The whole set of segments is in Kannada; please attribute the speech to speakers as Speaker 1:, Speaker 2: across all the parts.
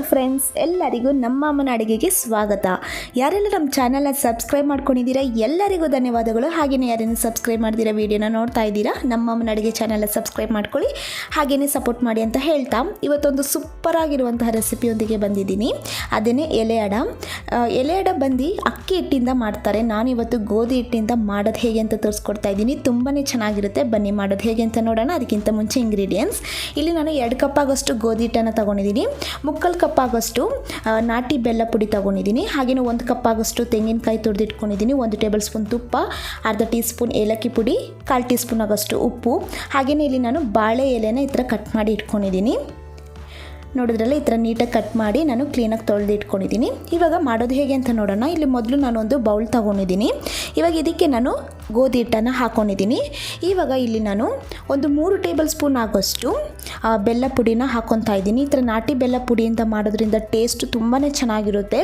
Speaker 1: ಫ್ರೆಂಡ್ಸ್, ಎಲ್ಲರಿಗೂ ನಮ್ಮ ಅಮ್ಮನ ಅಡುಗೆಗೆ ಸ್ವಾಗತ. ಯಾರೆಲ್ಲ ನಮ್ಮ ಚಾನಲ್ನ ಸಬ್ಸ್ಕ್ರೈಬ್ ಮಾಡ್ಕೊಂಡಿದ್ದೀರಾ ಎಲ್ಲರಿಗೂ ಧನ್ಯವಾದಗಳು. ಹಾಗೆಯೇ ಯಾರೇನು ಸಬ್ಸ್ಕ್ರೈಬ್ ಮಾಡ್ದಿರಾ ವಿಡಿಯೋನ ನೋಡ್ತಾ ಇದ್ದೀರಾ, ನಮ್ಮ ಅಮ್ಮನ ಅಡುಗೆ ಚಾನಲ್ನ ಸಬ್ಸ್ಕ್ರೈಬ್ ಮಾಡ್ಕೊಳ್ಳಿ, ಹಾಗೆಯೇ ಸಪೋರ್ಟ್ ಮಾಡಿ ಅಂತ ಹೇಳ್ತಾ ಇವತ್ತೊಂದು ಸೂಪರ್ ಆಗಿರುವಂತಹ ರೆಸಿಪಿಯೊಂದಿಗೆ ಬಂದಿದ್ದೀನಿ. ಅದೇನೇ ಎಲೆ ಅಡ ಬಂದು ಅಕ್ಕಿ ಹಿಟ್ಟಿಂದ ಮಾಡ್ತಾರೆ. ನಾನಿವತ್ತು ಗೋಧಿ ಹಿಟ್ಟಿಂದ ಮಾಡೋದು ಹೇಗೆ ಅಂತ ತೋರಿಸ್ಕೊಡ್ತಾ ಇದ್ದೀನಿ. ತುಂಬಾ ಚೆನ್ನಾಗಿರುತ್ತೆ, ಬನ್ನಿ ಮಾಡೋದು ಹೇಗೆ ಅಂತ ನೋಡೋಣ. ಅದಕ್ಕಿಂತ ಮುಂಚೆ ಇಂಗ್ರೀಡಿಯೆಂಟ್ಸ್ ಇಲ್ಲಿ ನಾನು 2 ಕಪ್ ಆಗೋಷ್ಟು ಗೋಧಿ ಹಿಟ್ಟನ್ನು ತೊಗೊಂಡಿದ್ದೀನಿ, 3/4 ಕಪ್ ಆಗೋಷ್ಟು ನಾಟಿ ಬೆಲ್ಲ ಪುಡಿ ತೊಗೊಂಡಿದ್ದೀನಿ, ಹಾಗೆಯೇ 1 ಕಪ್ ಆಗೋಷ್ಟು ತೆಂಗಿನಕಾಯಿ ತುರಿದಿಟ್ಕೊಂಡಿದ್ದೀನಿ, 1 ಟೇಬಲ್ ಸ್ಪೂನ್ ತುಪ್ಪ, ಅರ್ಧ ಟೀ ಸ್ಪೂನ್ ಏಲಕ್ಕಿ ಪುಡಿ, 1/4 ಟೀ ಸ್ಪೂನ್ ಆಗೋಷ್ಟು ಉಪ್ಪು, ಹಾಗೆಯೇ ಇಲ್ಲಿ ನಾನು ಬಾಳೆ ಎಲೆನ ಈ ಥರ ಕಟ್ ಮಾಡಿ ಇಟ್ಕೊಂಡಿದ್ದೀನಿ. ನೋಡಿದ್ರಲ್ಲ, ಈ ಥರ ನೀಟಾಗಿ ಕಟ್ ಮಾಡಿ ನಾನು ಕ್ಲೀನಾಗಿ ತೊಳೆದು ಇಟ್ಕೊಂಡಿದ್ದೀನಿ. ಇವಾಗ ಮಾಡೋದು ಹೇಗೆ ಅಂತ ನೋಡೋಣ. ಇಲ್ಲಿ ಮೊದಲು ನಾನು ಒಂದು ಬೌಲ್ ತೊಗೊಂಡಿದ್ದೀನಿ. ಇವಾಗ ಇದಕ್ಕೆ ನಾನು ಗೋಧಿ ಹಿಟ್ಟನ್ನು ಹಾಕ್ಕೊಂಡಿದ್ದೀನಿ. ಇವಾಗ ಇಲ್ಲಿ ನಾನು ಒಂದು 3 ಟೇಬಲ್ ಸ್ಪೂನ್ ಆಗೋಷ್ಟು ಬೆಲ್ಲ ಪುಡಿನ ಹಾಕ್ಕೊತಾ ಇದ್ದೀನಿ. ಈ ಥರ ನಾಟಿ ಬೆಲ್ಲ ಪುಡಿಯಿಂದ ಮಾಡೋದ್ರಿಂದ ಟೇಸ್ಟ್ ತುಂಬಾ ಚೆನ್ನಾಗಿರುತ್ತೆ.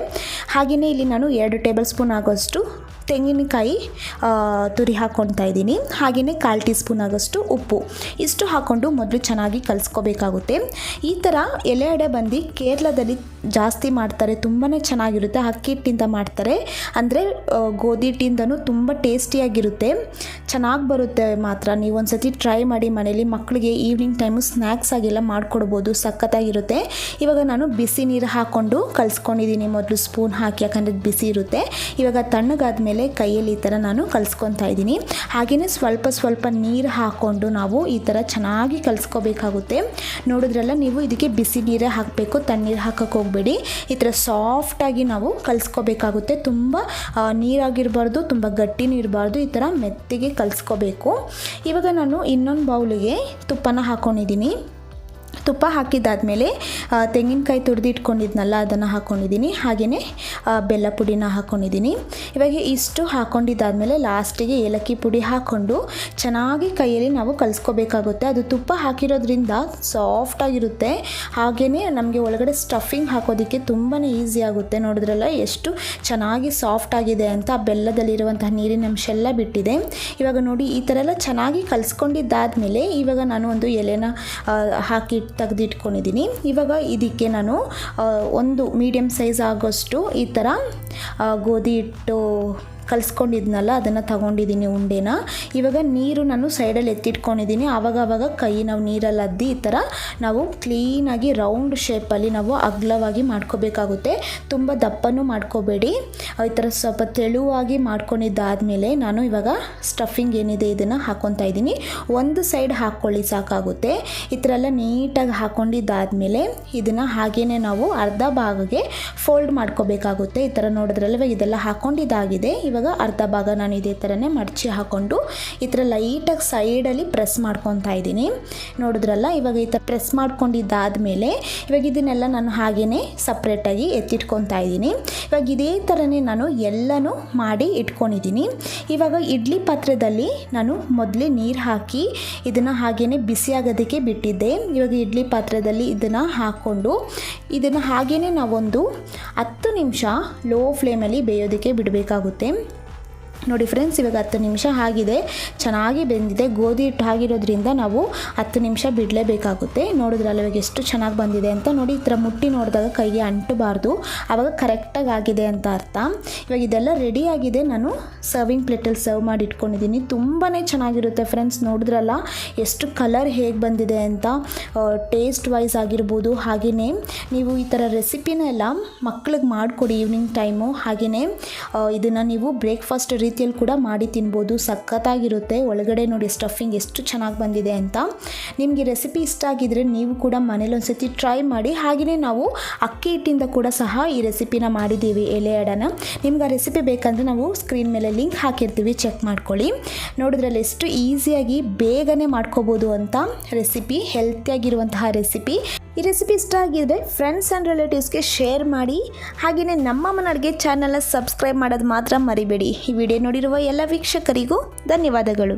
Speaker 1: ಹಾಗೆಯೇ ಇಲ್ಲಿ ನಾನು 2 ಟೇಬಲ್ ಸ್ಪೂನ್ ಆಗೋಷ್ಟು ತೆಂಗಿನಕಾಯಿ ತುರಿ ಹಾಕ್ಕೊತಾ ಇದ್ದೀನಿ, ಹಾಗೆಯೇ 1/4 ಟೀ ಸ್ಪೂನ್ ಆಗೋಷ್ಟು ಉಪ್ಪು, ಇಷ್ಟು ಹಾಕ್ಕೊಂಡು ಮೊದಲು ಚೆನ್ನಾಗಿ ಕಲಿಸ್ಕೋಬೇಕಾಗುತ್ತೆ. ಈ ಥರ ಎಲೆ ಅಡೆ ಬಂದು ಕೇರಳದಲ್ಲಿ ಜಾಸ್ತಿ ಮಾಡ್ತಾರೆ, ತುಂಬಾ ಚೆನ್ನಾಗಿರುತ್ತೆ. ಅಕ್ಕಿ ಹಿಟ್ಟಿಂದ ಮಾಡ್ತಾರೆ, ಅಂದರೆ ಗೋಧಿ ಹಿಟ್ಟಿಂದನೂ ತುಂಬ ಟೇಸ್ಟಿಯಾಗಿರುತ್ತೆ, ಚೆನ್ನಾಗಿ ಬರುತ್ತೆ. ಮಾತ್ರ ನೀವು ಒಂದು ಸತಿ ಟ್ರೈ ಮಾಡಿ ಮನೇಲಿ, ಮಕ್ಕಳಿಗೆ ಈವ್ನಿಂಗ್ ಟೈಮು ಸ್ನ್ಯಾಕ್ಸ್ ಆಗೆಲ್ಲ ಮಾಡಿಕೊಡ್ಬೋದು, ಸಖತ್ತಾಗಿರುತ್ತೆ. ಇವಾಗ ನಾನು ಬಿಸಿ ನೀರು ಹಾಕ್ಕೊಂಡು ಕಲಿಸ್ಕೊಂಡಿದ್ದೀನಿ, ಮೊದಲು ಸ್ಪೂನ್ ಹಾಕಿ, ಯಾಕಂದರೆ ಬಿಸಿ ಇರುತ್ತೆ. ಇವಾಗ ತಣ್ಣಗಾದ್ಮೇಲೆ ಕೈಯಲ್ಲಿ ಈ ಥರ ನಾನು ಕಲಿಸ್ಕೊತಾ ಇದ್ದೀನಿ. ಹಾಗೆಯೇ ಸ್ವಲ್ಪ ನೀರು ಹಾಕ್ಕೊಂಡು ನಾವು ಈ ಥರ ಚೆನ್ನಾಗಿ ಕಲಿಸ್ಕೋಬೇಕಾಗುತ್ತೆ. ನೋಡಿದ್ರಲ್ಲ, ನೀವು ಇದಕ್ಕೆ ಬಿಸಿ ನೀರೇ ಹಾಕಬೇಕು, ತಣ್ಣೀರು ಹಾಕೋಕ್ಕೆ ಹೋಗಬೇಡಿ. ಈ ಥರ ಸಾಫ್ಟಾಗಿ ನಾವು ಕಲಿಸ್ಕೋಬೇಕಾಗುತ್ತೆ. ತುಂಬ ನೀರಾಗಿರಬಾರ್ದು, ತುಂಬ ಗಟ್ಟಿನೂ ಇರಬಾರ್ದು, ಈ ಥರ ಮೆತ್ತಿಗೆ ಕಲಿಸ್ಕೋಬೇಕು. ಇವಾಗ ನಾನು ಇನ್ನೊಂದು ಬೌಲಿಗೆ ತುಪ್ಪನ ಹಾಕ್ಕೊಂಡಿದ್ದೀನಿ. ತುಪ್ಪ ಹಾಕಿದ್ದಾದಮೇಲೆ ತೆಂಗಿನಕಾಯಿ ತುರಿದಿಟ್ಕೊಂಡಿದ್ನಲ್ಲ ಅದನ್ನು ಹಾಕ್ಕೊಂಡಿದ್ದೀನಿ, ಹಾಗೆಯೇ ಬೆಲ್ಲ ಪುಡಿನ ಹಾಕ್ಕೊಂಡಿದ್ದೀನಿ. ಇವಾಗ ಇಷ್ಟು ಹಾಕ್ಕೊಂಡಿದ್ದಾದಮೇಲೆ ಲಾಸ್ಟಿಗೆ ಏಲಕ್ಕಿ ಪುಡಿ ಹಾಕ್ಕೊಂಡು ಚೆನ್ನಾಗಿ ಕೈಯಲ್ಲಿ ನಾವು ಕಲಿಸ್ಕೋಬೇಕಾಗುತ್ತೆ. ಅದು ತುಪ್ಪ ಹಾಕಿರೋದ್ರಿಂದ ಸಾಫ್ಟಾಗಿರುತ್ತೆ, ಹಾಗೆಯೇ ನಮಗೆ ಒಳಗಡೆ ಸ್ಟಫಿಂಗ್ ಹಾಕೋದಕ್ಕೆ ತುಂಬಾ ಈಸಿ ಆಗುತ್ತೆ. ನೋಡಿದ್ರಲ್ಲ ಎಷ್ಟು ಚೆನ್ನಾಗಿ ಸಾಫ್ಟ್ ಆಗಿದೆ ಅಂತ, ಬೆಲ್ಲದಲ್ಲಿರುವಂತಹ ನೀರಿನ ಅಂಶ ಎಲ್ಲ ಬಿಟ್ಟಿದೆ. ಇವಾಗ ನೋಡಿ, ಈ ಥರ ಎಲ್ಲ ಚೆನ್ನಾಗಿ ಕಲಿಸ್ಕೊಂಡಿದ್ದಾದಮೇಲೆ ಇವಾಗ ನಾನು ಒಂದು ಎಲೆನ ಹಾಕಿ ತೆಗೆದಿಟ್ಕೊಂಡಿದ್ದೀನಿ. ಇವಾಗ ಇದಕ್ಕೆ ನಾನು ಒಂದು ಮೀಡಿಯಮ್ ಸೈಜ್ ಆಗೋಷ್ಟು ಈ ಥರ ಗೋಧಿ ಹಿಟ್ಟು ಕಲಿಸ್ಕೊಂಡಿದ್ನಲ್ಲ ಅದನ್ನು ತಗೊಂಡಿದ್ದೀನಿ ಉಂಡೆನ. ಇವಾಗ ನೀರು ನಾನು ಸೈಡಲ್ಲಿ ಎತ್ತಿಟ್ಕೊಂಡಿದ್ದೀನಿ. ಆವಾಗ ಕೈ ನಾವು ನೀರಲ್ಲಿ ಅದ್ದಿ ಈ ಥರ ನಾವು ಕ್ಲೀನಾಗಿ ರೌಂಡ್ ಶೇಪಲ್ಲಿ ನಾವು ಅಗಲವಾಗಿ ಮಾಡ್ಕೋಬೇಕಾಗುತ್ತೆ. ತುಂಬ ದಪ್ಪನೂ ಮಾಡ್ಕೋಬೇಡಿ, ಈ ಥರ ಸ್ವಲ್ಪ ತೆಳುವಾಗಿ ಮಾಡ್ಕೊಂಡಿದ್ದಾದಮೇಲೆ ನಾನು ಇವಾಗ ಸ್ಟಫಿಂಗ್ ಏನಿದೆ ಇದನ್ನು ಹಾಕ್ಕೊತಾ ಇದ್ದೀನಿ. ಒಂದು ಸೈಡ್ ಹಾಕ್ಕೊಳ್ಳಿ ಸಾಕಾಗುತ್ತೆ. ಈ ಥರ ಎಲ್ಲ ನೀಟಾಗಿ ಹಾಕ್ಕೊಂಡಿದ್ದಾದಮೇಲೆ ಇದನ್ನು ಹಾಗೇ ನಾವು ಅರ್ಧ ಭಾಗಕ್ಕೆ ಫೋಲ್ಡ್ ಮಾಡ್ಕೋಬೇಕಾಗುತ್ತೆ. ಈ ಥರ ನೋಡಿದ್ರಲ್ಲ, ಇವಾಗ ಇದೆಲ್ಲ ಹಾಕ್ಕೊಂಡಿದ್ದಾಗಿದೆ. ಇವಾಗ ಅರ್ಧ ಭಾಗ ನಾನು ಇದೇ ಥರನೇ ಮಡಚಿ ಹಾಕ್ಕೊಂಡು ಈ ಥರ ಲೈಟಾಗಿ ಸೈಡಲ್ಲಿ ಪ್ರೆಸ್ ಮಾಡ್ಕೊತಾ ಇದ್ದೀನಿ. ನೋಡಿದ್ರಲ್ಲ, ಇವಾಗ ಈ ಥರ ಪ್ರೆಸ್ ಮಾಡ್ಕೊಂಡಿದ್ದಾದಮೇಲೆ ಇವಾಗ ಇದನ್ನೆಲ್ಲ ನಾನು ಹಾಗೇ ಸಪ್ರೇಟಾಗಿ ಎತ್ತಿಟ್ಕೊತಾ ಇದ್ದೀನಿ. ಇವಾಗ ಇದೇ ಥರನೇ ನಾನು ಎಲ್ಲನೂ ಮಾಡಿ ಇಟ್ಕೊಂಡಿದ್ದೀನಿ. ಇವಾಗ ಇಡ್ಲಿ ಪಾತ್ರೆಯಲ್ಲಿ ನಾನು ಮೊದಲೇ ನೀರು ಹಾಕಿ ಇದನ್ನು ಹಾಗೇ ಬಿಸಿ ಆಗೋದಕ್ಕೆ ಬಿಟ್ಟಿದ್ದೆ. ಇವಾಗ ಇಡ್ಲಿ ಪಾತ್ರೆಯಲ್ಲಿ ಇದನ್ನು ಹಾಕ್ಕೊಂಡು ಇದನ್ನು ಹಾಗೇ ನಾವೊಂದು 10 ನಿಮಿಷ ಲೋ ಫ್ಲೇಮಲ್ಲಿ ಬೇಯೋದಕ್ಕೆ ಬಿಡಬೇಕಾಗುತ್ತೆ. ನೋಡಿ ಫ್ರೆಂಡ್ಸ್, ಇವಾಗ 10 ನಿಮಿಷ ಆಗಿದೆ, ಚೆನ್ನಾಗಿ ಬೆಂದಿದೆ. ಗೋಧಿ ಹಿಟ್ಟು ಆಗಿರೋದ್ರಿಂದ ನಾವು 10 ನಿಮಿಷ ಬಿಡಲೇಬೇಕಾಗುತ್ತೆ. ನೋಡಿದ್ರಲ್ಲ ಇವಾಗ ಎಷ್ಟು ಚೆನ್ನಾಗಿ ಬಂದಿದೆ ಅಂತ. ನೋಡಿ, ಈ ಥರ ಮುಟ್ಟಿ ನೋಡಿದಾಗ ಕೈಗೆ ಅಂಟಬಾರ್ದು, ಆವಾಗ ಕರೆಕ್ಟಾಗಿ ಆಗಿದೆ ಅಂತ ಅರ್ಥ. ಇವಾಗ ಇದೆಲ್ಲ ರೆಡಿ ಆಗಿದೆ. ನಾನು ಸರ್ವಿಂಗ್ ಪ್ಲೇಟಲ್ಲಿ ಸರ್ವ್ ಮಾಡಿ ಇಟ್ಕೊಂಡಿದ್ದೀನಿ. ತುಂಬಾ ಚೆನ್ನಾಗಿರುತ್ತೆ ಫ್ರೆಂಡ್ಸ್. ನೋಡಿದ್ರಲ್ಲ ಎಷ್ಟು ಕಲರ್ ಹೇಗೆ ಬಂದಿದೆ ಅಂತ, ಟೇಸ್ಟ್ ವೈಸ್ ಆಗಿರ್ಬೋದು. ಹಾಗೆಯೇ ನೀವು ಈ ಥರ ರೆಸಿಪಿನೆಲ್ಲ ಮಕ್ಳಿಗೆ ಮಾಡಿಕೊಡಿ ಈವ್ನಿಂಗ್ ಟೈಮು. ಹಾಗೆಯೇ ಇದನ್ನು ನೀವು ಬ್ರೇಕ್ಫಾಸ್ಟ್ ರೀತಿಯಲ್ಲಿ ಕೂಡ ಮಾಡಿ ತಿನ್ಬೋದು, ಸಖತ್ತಾಗಿರುತ್ತೆ. ಒಳಗಡೆ ನೋಡಿ ಸ್ಟಫಿಂಗ್ ಎಷ್ಟು ಚೆನ್ನಾಗಿ ಬಂದಿದೆ ಅಂತ. ನಿಮಗೆ ರೆಸಿಪಿ ಇಷ್ಟ ಆಗಿದ್ರೆ ನೀವು ಕೂಡ ಮನೇಲಿ ಒಂದ್ಸತಿ ಟ್ರೈ ಮಾಡಿ. ಹಾಗೆಯೇ ನಾವು ಅಕ್ಕಿ ಹಿಟ್ಟಿಂದ ಕೂಡ ಸಹ ಈ ರೆಸಿಪಿನ ಮಾಡಿದ್ದೀವಿ, ಎಲೆ ಅಡನ. ನಿಮ್ಗೆ ಆ ರೆಸಿಪಿ ಬೇಕಂದರೆ ನಾವು ಸ್ಕ್ರೀನ್ ಮೇಲೆ ಲಿಂಕ್ ಹಾಕಿರ್ತೀವಿ, ಚೆಕ್ ಮಾಡ್ಕೊಳ್ಳಿ. ನೋಡಿದ್ರಲ್ಲಿ ಎಷ್ಟು ಈಸಿಯಾಗಿ ಬೇಗನೆ ಮಾಡ್ಕೋಬೋದು ಅಂತ ರೆಸಿಪಿ, ಹೆಲ್ತಿಯಾಗಿರುವಂತಹ ರೆಸಿಪಿ. ಈ ರೆಸಿಪಿ ಇಷ್ಟ ಆಗಿದ್ರೆ ಫ್ರೆಂಡ್ಸ್ ಆ್ಯಂಡ್ ರಿಲೇಟಿವ್ಸ್ಗೆ ಶೇರ್ ಮಾಡಿ. ಹಾಗೆಯೇ ನಮ್ಮ ಅಮ್ಮನ ಅಡುಗೆ ಚಾನಲ್ನ ಸಬ್ಸ್ಕ್ರೈಬ್ ಮಾಡೋದು ಮಾತ್ರ ಮರಿಬೇಡಿ. ಈ ವಿಡಿಯೋ ನೋಡಿರುವ ಎಲ್ಲ ವೀಕ್ಷಕರಿಗೂ ಧನ್ಯವಾದಗಳು.